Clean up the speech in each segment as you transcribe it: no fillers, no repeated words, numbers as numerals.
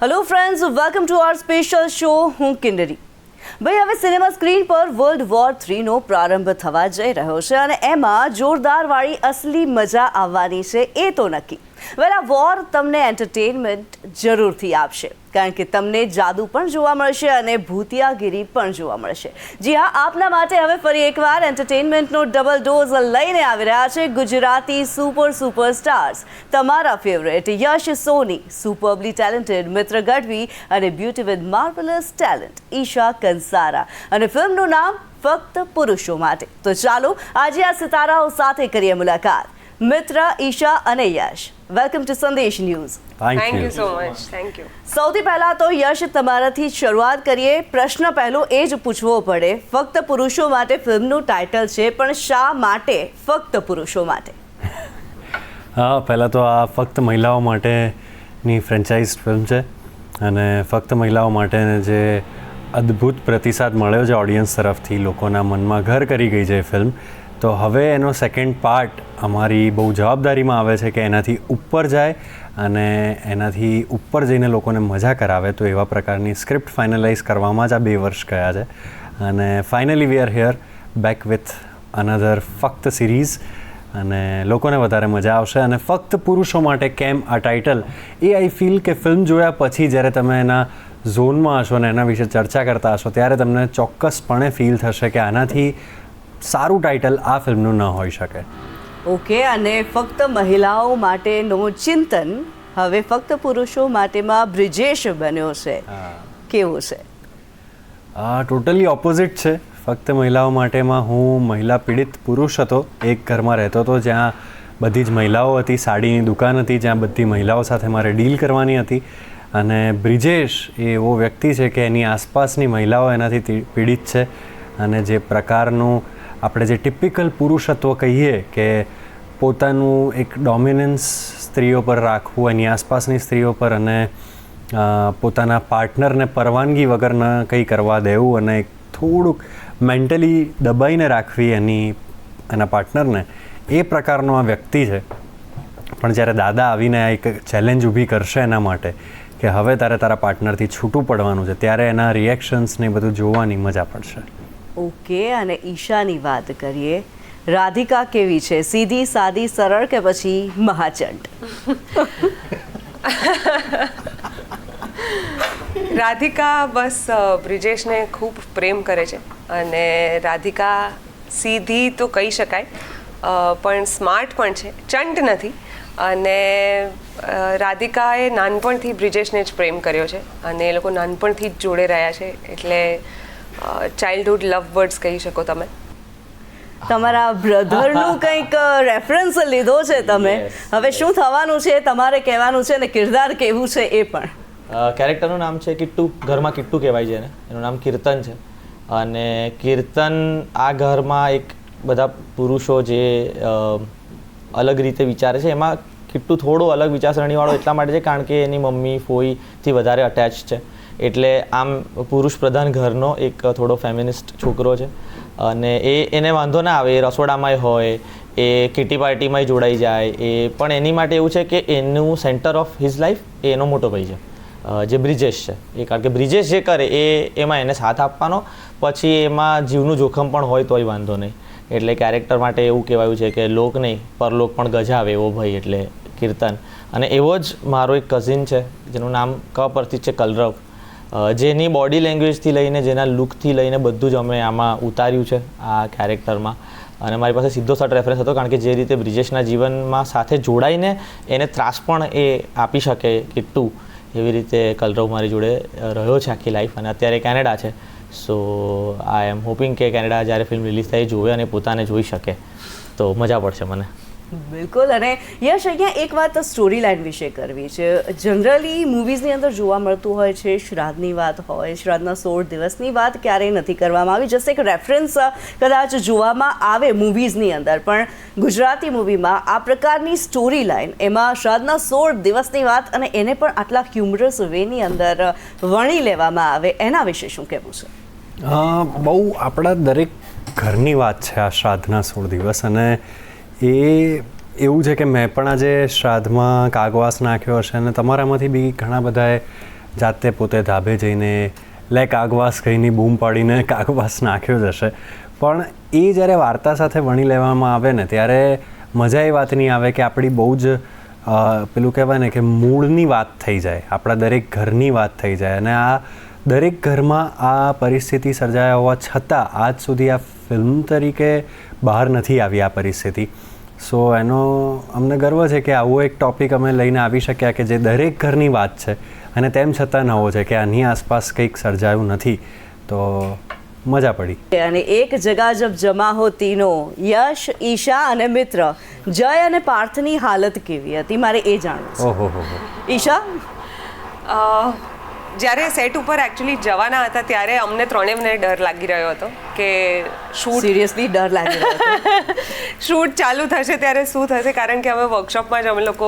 Hello friends, welcome to our special show. હું કિન્નરી. ભાઈ, હવે સિનેમા સ્ક્રીન પર વર્લ્ડ વોર 3નો પ્રારંભ થવા જઈ રહ્યો છે અને એમાં જોરદારવાળી અસલી મજા આવવાની છે એ તો નક્કી. વેલ, આ વોર તમને એન્ટરટેનમેન્ટ જરૂરથી આપશે, કારણ કે તમને જાદુ પણ જોવા મળશે અને ભૂતિયાગીરી પણ જોવા મળશે. જી હા, આપના માટે હવે ફરી એકવાર એન્ટરટેનમેન્ટનો ડબલ ડોઝ લઈને આવી રહ્યા છે ગુજરાતી સુપરસ્ટાર્સ. તમારા ફેવરેટ યશ સોની, સુપરબલી ટેલેન્ટેડ મિત્ર ગઢવી અને beauty with marvellous talent Isha Kansara. અને ફિલ્મનું નામ ફક્ત પુરુષો માટે. તો ચાલો આજે આ સિતારાઓ સાથે કરીએ મુલાકાત. મિત્ર, ઈશા અને યશ, વેલકમ ટુ સંદેશ news. Thank you so much. Thank you. સૌથી પહેલા તો યશ, તમારાથી શરૂઆત કરીએ. પ્રશ્ન પહેલો એ જ પૂછવો પડે, ફક્ત પુરુષો માટે ફિલ્મનું ટાઇટલ છે, પણ શા માટે ફક્ત પુરુષો માટે? હા, પહેલાં તો આ ફક્ત મહિલાઓ માટેની ફ્રેન્ચાઇઝ ફિલ્મ છે અને ફક્ત મહિલાઓ માટે જે અદ્ભુત પ્રતિસાદ મળ્યો છે ઓડિયન્સ તરફથી, લોકોના મનમાં ઘર કરી ગઈ છે ફિલ્મ. તો હવે એનો સેકન્ડ પાર્ટ અમારી બહુ જવાબદારીમાં આવે છે કે એનાથી ઉપર જાય અને એનાથી ઉપર જઈને લોકોને મજા કરાવે. તો એવા પ્રકારની સ્ક્રિપ્ટ ફાઇનલાઇઝ કરવામાં જ આ 2 વર્ષ ગયા છે અને finally we are here back with another ફક્ત સિરીઝ અને લોકોને વધારે મજા આવશે. અને ફક્ત પુરુષો માટે કેમ આ ટાઇટલ, એ આઈ ફીલ કે ફિલ્મ જોયા પછી જ્યારે તમે એના ઝોનમાં હશો ને એના વિશે ચર્ચા કરતા હશો ત્યારે તમને ચોક્કસપણે ફીલ થશે કે આનાથી સારું ટાઇટલ આ ફિલ્મનું ન હોઈ શકે. ઓકે, અને ફક્ત મહિલાઓ માટેનો ચિંતન હવે ફક્ત પુરુષો માટેમાં બ્રિજેશ બન્યો છે. કેવું છે? ટોટલી ઓપોઝિટ છે. ફક્ત મહિલાઓ માટેમાં હું મહિલા પીડિત પુરુષ હતો. એક ઘરમાં રહેતો હતો જ્યાં બધી જ મહિલાઓ હતી, સાડીની દુકાન હતી જ્યાં બધી મહિલાઓ સાથે મારે ડીલ કરવાની હતી. અને બ્રિજેશ એ એવો વ્યક્તિ છે કે એની આસપાસની મહિલાઓ એનાથી પીડિત છે અને જે પ્રકારનું આપણે જે ટિપિકલ પુરુષત્વ કહીએ કે પોતાનું એક ડોમિનન્સ સ્ત્રીઓ પર રાખવું, એની આસપાસની સ્ત્રીઓ પર, અને પોતાના પાર્ટનરને પરવાનગી વગર ન કંઈ કરવા દેવું અને થોડુંક મેન્ટલી દબાઈને રાખવી એના પાર્ટનરને, એ પ્રકારનો આ વ્યક્તિ છે. પણ જ્યારે દાદા આવીને એક ચેલેન્જ ઊભી કરશે એના માટે કે હવે તારે તારા પાર્ટનરથી છૂટું પડવાનું છે, ત્યારે એના રિએક્શન્સને બધું જોવાની મજા પડશે. ઓકે, અને ઈશાની વાત કરીએ. રાધિકા કેવી છે? સીધી, સાદી, સરળ કે પછી મહાચંડ? રાધિકા બસ બ્રિજેશને ખૂબ પ્રેમ કરે છે અને રાધિકા સીધી તો કહી શકાય પણ સ્માર્ટ પણ છે, ચંટ નથી. અને રાધિકાએ નાનપણથી બ્રિજેશને જ પ્રેમ કર્યો છે અને એ લોકો નાનપણથી જ જોડે રહ્યા છે, એટલે ચાઇલ્ડહુડ લવ બર્ડ્સ કહી શકો તમે. તમારા બ્રધરનું કંઈક રેફરન્સ લીધો છે તમે. હવે શું થવાનું છે તમારે કહેવાનું છે ને કિરદાર કેવું છે એ પણ. કેરેક્ટરનું નામ છે કિટ્ટુ. ઘરમાં કિટ્ટુ કહેવાય છે એને. એનું નામ કીર્તન છે અને કીર્તન આ ઘરમાં એક બધા પુરુષો જે અલગ રીતે વિચારે છે, એમાં કિટ્ટુ થોડો અલગ વિચારસરણીવાળો એટલા માટે છે કારણ કે એની મમ્મી ફોઈથી વધારે અટેચ છે. એટલે આમ પુરુષ પ્રધાન ઘરનો એક થોડો ફેમિનિસ્ટ છોકરો છે અને એને વાંધો ના આવે, એ રસોડામાંય હોય, એ કિટી પાર્ટીમાંય જોડાઈ જાય, એ પણ એની માટે એવું છે કે એનું સેન્ટર ઓફ હિઝ લાઈફ એ એનો મોટો ભાઈ છે જે બ્રિજેશ છે. એ કારણ કે બ્રિજેશ જે કરે એમાં એને સાથ આપવાનો, પછી એમાં જીવનું જોખમ પણ હોય તોય વાંધો નહીં. એટલે કેરેક્ટર માટે એવું કહેવાયું છે કે લોક નહીં પરલોક પણ ગજાવે એવો ભાઈ એટલે કીર્તન. અને એવો જ મારો એક કઝિન છે જેનું નામ ક પરથી છે કલરવ, જેની બોડી લેંગ્વેજથી લઈને, જેના લુકથી લઈને બધું જ અમે આમાં ઉતાર્યું છે આ કેરેક્ટરમાં. અને મારી પાસે સીધો સટ રેફરન્સ હતો કારણ કે જે રીતે બ્રિજેશના જીવનમાં સાથે જોડાઈને એને ત્રાસ પણ એ આપી શકે કિટ્ટુ, એવી રીતે કલરવ મારી જોડે રહ્યો છે આખી લાઈફ અને અત્યારે કેનેડા છે. સો આઈ એમ હોપિંગ કે કેનેડા જ્યારે ફિલ્મ રિલીઝ થાય જોવે અને પોતાને જોઈ શકે તો મજા પડશે મને. બિલકુલ. અને યશ, અહીંયા એક વાત સ્ટોરી લાઇન વિશે કરવી છે. જનરલી મૂવીઝની અંદર જોવા મળતું હોય છે શ્રાદ્ધની વાત હોય, શ્રાદ્ધના 16 દિવસની વાત ક્યારેય નથી કરવામાં આવી. જસ્ટ એક રેફરન્સ કદાચ જોવામાં આવે મૂવીઝની અંદર, પણ ગુજરાતી મૂવીમાં આ પ્રકારની સ્ટોરી લાઇન, એમાં શ્રાદ્ધના 16 દિવસની વાત અને એને પણ આટલા હ્યુમરસ વેની અંદર વણી લેવામાં આવે, એના વિશે શું કહેવું છે? બહુ આપણા દરેક ઘરની વાત છે આ શ્રાદ્ધના 16 દિવસ. અને એ એવું છે કે મેં પણ આજે શ્રાદ્ધમાં કાગવાસ નાખ્યો હશે અને તમારામાંથી બી ઘણા બધાએ જાતે પોતે ધાબે જઈને લે કાગવાસ કહીની બૂમ પાડીને કાગવાસ નાખ્યો જ હશે, પણ એ જ્યારે વાર્તા સાથે વણી લેવામાં આવે ને ત્યારે મજા એ વાતની આવે કે આપણી બહુ જ પેલું કહેવાય ને કે મૂળની વાત થઈ જાય, આપણા દરેક ઘરની વાત થઈ જાય. અને આ દરેક ઘરમાં આ પરિસ્થિતિ સર્જાયા હોવા છતાં આજ સુધી આ ફિલ્મ તરીકે બહાર નથી આવી આ પરિસ્થિતિ. સો એનો અમને ગર્વ છે કે આવો એક ટૉપિક અમે લઈને આવી શક્યા કે જે દરેક ઘરની વાત છે અને તેમ છતાં નવો છે કે આની આસપાસ કંઈક સર્જાયું નથી, તો મજા પડી. અને એક જગા જબ જમા હો તીનો, યશ, ઈશા અને મિત્ર, જય અને પાર્થની હાલત કેવી હતી મારે એ જાણવું છે. ઓહો હો. ઈશા, જ્યારે સેટ ઉપર એકચ્યુઅલી જવાના હતા ત્યારે અમને ત્રણેયને ડર લાગી રહ્યો હતો કે શૂટ સિરિયસલી ડર લાગી રહ્યો હતો. શૂટ ચાલુ થશે ત્યારે શું થશે, કારણ કે અમે વર્કશોપમાં જ અમે લોકો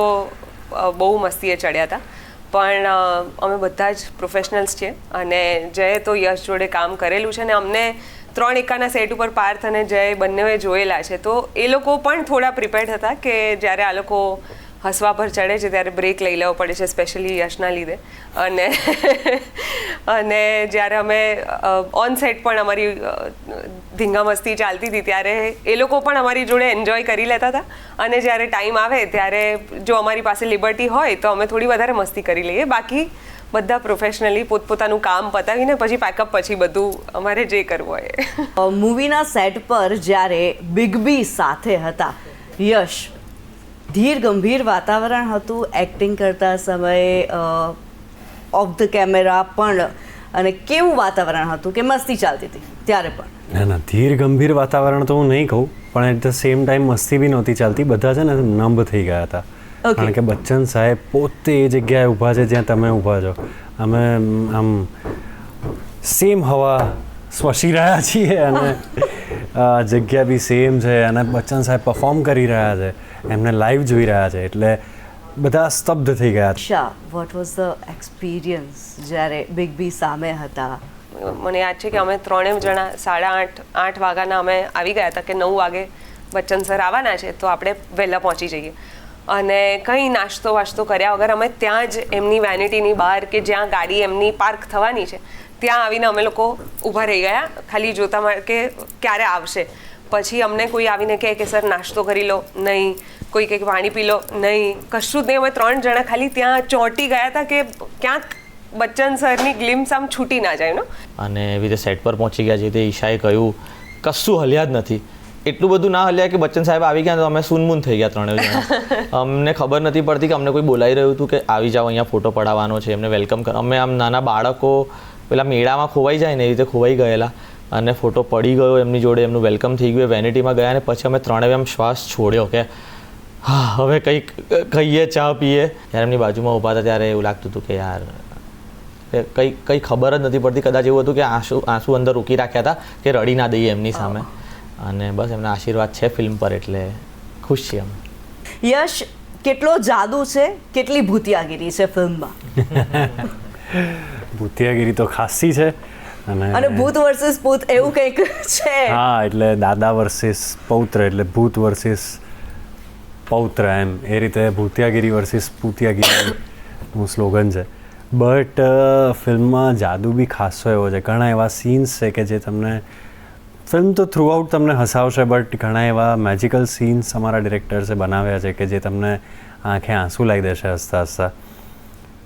બહુ મસ્તીએ ચડ્યા હતા. પણ અમે બધા જ પ્રોફેશનલ્સ છીએ અને જયે તો યશ જોડે કામ કરેલું છે ને અમને 3 એકાના સેટ ઉપર પાર્થ અને જય બંનેએ જોયેલા છે, તો એ લોકો પણ થોડા પ્રિપેર્ડ હતા કે જ્યારે આ લોકો હસવા પર ચડે છે ત્યારે બ્રેક લઈ લેવો પડે છે, સ્પેશિયલી યશના લીધે. અને જ્યારે અમે ઓન સેટ પણ અમારી ધીંગા મસ્તી ચાલતી હતી ત્યારે એ લોકો પણ અમારી જોડે એન્જોય કરી લેતા હતા. અને જ્યારે ટાઈમ આવે ત્યારે જો અમારી પાસે લિબર્ટી હોય તો અમે થોડી વધારે મસ્તી કરી લઈએ. બાકી બધા પ્રોફેશનલી પોતપોતાનું કામ પતાવીને પછી પેકઅપ, પછી બધું અમારે જે કરવું હોય. મૂવીના સેટ પર જ્યારે બિગ બી સાથે હતા યશ, ધીર ગંભીર વાતાવરણ હતું એક્ટિંગ કરતા સમયે, ઓફ ધ કેમેરા પણ, અને કેવું વાતાવરણ હતું કે મસ્તી ચાલતી હતી ત્યારે પણ? ના ના, ધીર ગંભીર વાતાવરણ તો હું નહીં કહું, પણ એટ ધ સેમ ટાઈમ મસ્તી બી નહોતી ચાલતી. બધા છે ને નંબ થઈ ગયા હતા, કારણ કે બચ્ચન સાહેબ પોતે એ જગ્યાએ ઊભા છે જ્યાં તમે ઊભા છો. અમે આમ સેમ હવા સ્વસી રહ્યા છીએ અને જગ્યા બી સેમ છે અને બચ્ચન સાહેબ પરફોર્મ કરી રહ્યા છે, એમને લાઈવ જોઈ રહ્યા છે, એટલે બધા સ્તબ્ધ થઈ ગયા. Isha, what was the experience જ્યારે બિગ બી સામે હતા? મને યાદ છે કે અમે ત્રણેય જણા 8:30 વાગ્યાના અમે આવી ગયા હતા કે 9 વાગે બચ્ચન સર આવવાના છે તો આપણે વહેલા પહોંચી જઈએ. અને કંઈ નાસ્તો વાસ્તો કર્યા વગર અમે ત્યાં જ એમની વેનિટીની બહાર કે જ્યાં ગાડી એમની પાર્ક થવાની છે ત્યાં આવીને અમે લોકો ઊભા રહી ગયા, ખાલી જોતા કે ક્યારે આવશે. પછી અમને કોઈ આવીને કહે કે સર નાસ્તો કરી લો, નહીં. કોઈ કંઈક પાણી પી લો, નહીં. કશું જ નહીં. અમે 3 જણા ખાલી ત્યાં ચોંટી ગયા હતા કે ક્યાંક બચ્ચન સરની ગ્લિમ્સ આમ છૂટી ના જાય. અને એવી રીતે સેટ પર પહોંચી ગયા છે તે ઈશાએ કહ્યું કશું હલ્યા જ નથી. એટલું બધું ના હલ્યા કે બચ્ચન સાહેબ આવી ગયા તો અમે સૂનમૂન થઈ ગયા 3 જણા. અમને ખબર નથી પડતી કે અમને કોઈ બોલાવી રહ્યું હતું કે આવી જાઓ અહીંયા ફોટો પડાવવાનો છે, એમને વેલકમ કર. અમે આમ નાના બાળકો પેલા મેળામાં ખોવાઈ જાય ને એ રીતે ખોવાઈ ગયેલા અને ફોટો પડી ગયો એમની જોડે, એમનું વેલકમ થઈ ગયું, વેનિટીમાં ગયા અને પછી અમે ત્રણેય આમ શ્વાસ છોડ્યો કે હા હવે કંઈક કહીએ, ચા પીએ. જ્યારે એમની બાજુમાં ઊભા હતા ત્યારે એવું લાગતું હતું કે યાર કંઈ ખબર જ નથી પડતી. કદાચ એવું હતું કે આંસુ અંદર રોકી રાખ્યા હતા કે રડી ના દઈએ એમની સામે. અને બસ એમના આશીર્વાદ છે ફિલ્મ પર એટલે ખુશ છીએ અમે. યશ, કેટલો જાદુ છે, કેટલી ભૂતિયાગીરી છે ફિલ્મમાં? ભૂતિયાગીરી તો ખાસી છે અને ભૂત વર્સિસ ભૂત એવું કંઈક છે. હા, એટલે દાદા વર્સિસ પૌત્ર, એટલે ભૂત વર્સિસ પૌત્ર, એમ એ રીતે ભૂતિયાગીરી વર્સિસ ભૂતિયાગીરીનું સ્લોગન છે. બટ ફિલ્મમાં જાદુ બી ખાસો એવો છે. ઘણા એવા સીન્સ છે કે જે તમને, ફિલ્મ તો થ્રુઆઉટ તમને હસાવશે, બટ ઘણા એવા મેજિકલ સીન્સ અમારા ડિરેક્ટર્સે બનાવ્યા છે કે જે તમને આંખે આંસુ લાવી દેશે હસતા હસતા.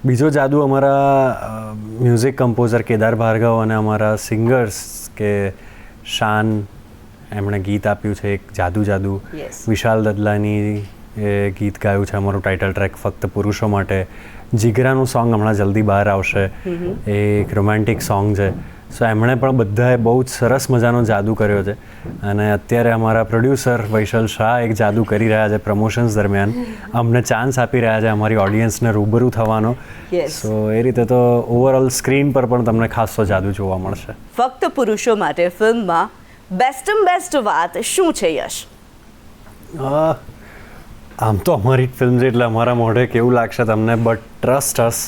બીજો જાદુ અમારા મ્યુઝિક કમ્પોઝર કેદાર ભાર્ગવ અને અમારા સિંગર્સ કે શાન, એમણે ગીત આપ્યું છે એક જાદુ જાદુ. વિશાલ દદલાની એ ગીત ગાયું છે અમારું ટાઇટલ ટ્રેક ફક્ત પુરુષો માટે. જીગરાનું સોંગ હમણાં જલ્દી બહાર આવશે, એ એક રોમેન્ટિક સોંગ છે. સો એમણે પણ બધાએ બહુ જ સરસ મજાનો જાદુ કર્યો છે. અને અત્યારે અમારા પ્રોડ્યુસર વૈશલ શાહ એક જાદુ કરી રહ્યા છે પ્રમોશન્સ દરમિયાન, અમને ચાન્સ આપી રહ્યા છે અમારી ઓડિયન્સને રૂબરૂ થવાનો. સો એ રીતે તો ઓવરઓલ સ્ક્રીન પર પણ તમને ખાસો જાદુ જોવા મળશે. ફક્ત પુરુષો માટે ફિલ્મમાં બેસ્ટ વાત શું છે યશ? આમ તો અમારી જ ફિલ્મ છે એટલે અમારા મોઢે કેવું લાગશે તમને, બટ ટ્રસ્ટ અસ,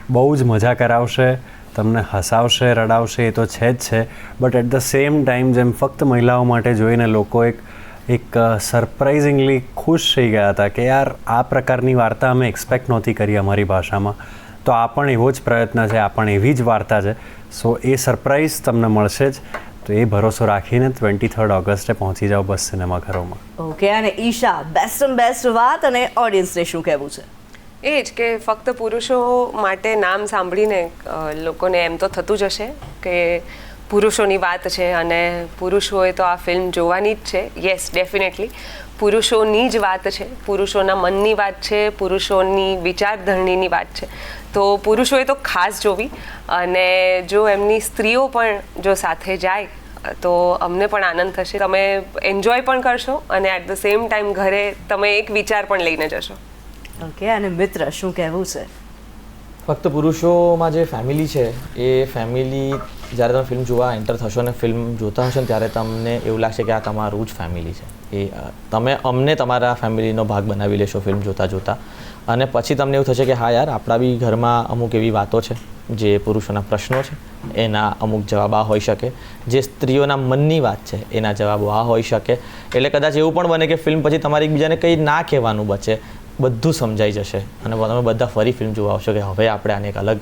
બહુ જ મજા કરાવશે, તમને હસાવશે, રડાવશે, એ તો છે જ છે. But at the same time જેમ ફક્ત મહિલાઓ માટે જોઈને લોકો એક સરપ્રાઇઝિંગલી ખુશ થઈ ગયા હતા કે યાર આ પ્રકારની વાર્તા અમે એક્સપેક્ટ નહોતી કરી અમારી ભાષામાં. તો આ પણ એવો જ પ્રયત્ન છે, આ પણ એવી જ વાર્તા છે. સો એ સરપ્રાઈઝ તમને મળશે જ. તો એ ભરોસો રાખીને 23 ઓગસ્ટે પહોંચી જાઓ બસ સિનેમાઘરોમાં. ઓકે, અને ઈશા, બેસ્ટ વાત અને ઓડિયન્સને શું કહેવું છે? એ જ કે ફક્ત પુરુષો માટે નામ સાંભળીને લોકોને એમ તો થતું જ હશે કે પુરુષોની વાત છે અને પુરુષોએ તો આ ફિલ્મ જોવાની જ છે. યસ, ડેફિનેટલી પુરુષોની જ વાત છે, પુરુષોના મનની વાત છે, પુરુષોની વિચારધરણીની વાત છે. તો પુરુષોએ તો ખાસ જોવી, અને જો એમની સ્ત્રીઓ પણ જો સાથે જાય તો અમને પણ આનંદ થશે. તમે એન્જોય પણ કરશો અને એટ ધ સેમ ટાઈમ ઘરે તમે એક વિચાર પણ લઈને જશો. ઓકે, અને મિત્ર, શું કહેવું છે? ફક્ત પુરુષોમાં જે ફેમિલી છે એ ફેમિલી જ્યારે તમે ફિલ્મ જોવા એન્ટર થશો અને ફિલ્મ જોતા હશો ને ત્યારે તમને એવું લાગશે કે આ તમારું જ ફેમિલી છે. એ તમે અમને તમારા ફેમિલીનો ભાગ બનાવી લેશો ફિલ્મ જોતાં જોતાં, અને પછી તમને એવું થશે કે હા યાર, આપણા બી ઘરમાં અમુક એવી વાતો છે જે પુરુષોના પ્રશ્નો છે એના અમુક જવાબ આ હોઈ શકે, જે સ્ત્રીઓના મનની વાત છે એના જવાબો આ હોઈ શકે. એટલે કદાચ એવું પણ બને કે ફિલ્મ પછી તમારે એકબીજાને કંઈ ના કહેવાનું બચે, બધું સમજાઈ જશે અને તમે બધા ફરી ફિલ્મ જોવા આવશો કે હવે આપણે આને એક અલગ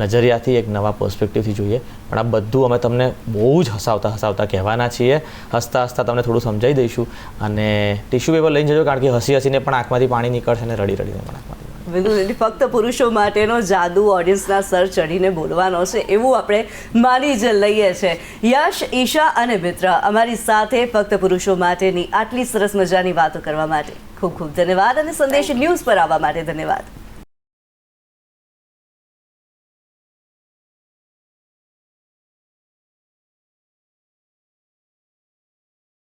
નજરિયાથી, એક નવા પર્સપેક્ટિવથી જોઈએ. પણ આ બધું અમે તમને બહુ જ હસાવતા કહેવાના છીએ. હસતા તમને થોડું સમજાવી દઈશું, અને ટિશ્યુ પેપર લઈને જજો, કારણ કે હસીને પણ આંખમાંથી પાણી નીકળશે અને રડીને પણ આંખમાંથી. બિલકુલ, એટલે ફક્ત પુરુષો માટેનો જાદુ ઓડિયન્સના સર ચડીને બોલવાનો છે એવું આપણે માની જ લઈએ છીએ. યશ, ઈશા અને મિત્ર, અમારી સાથે ફક્ત પુરુષો માટેની આટલી સરસ મજાની વાતો કરવા માટે ખૂબ ખૂબ ધન્યવાદ, અને સંદેશ ન્યૂઝ પર આવવા માટે ધન્યવાદ.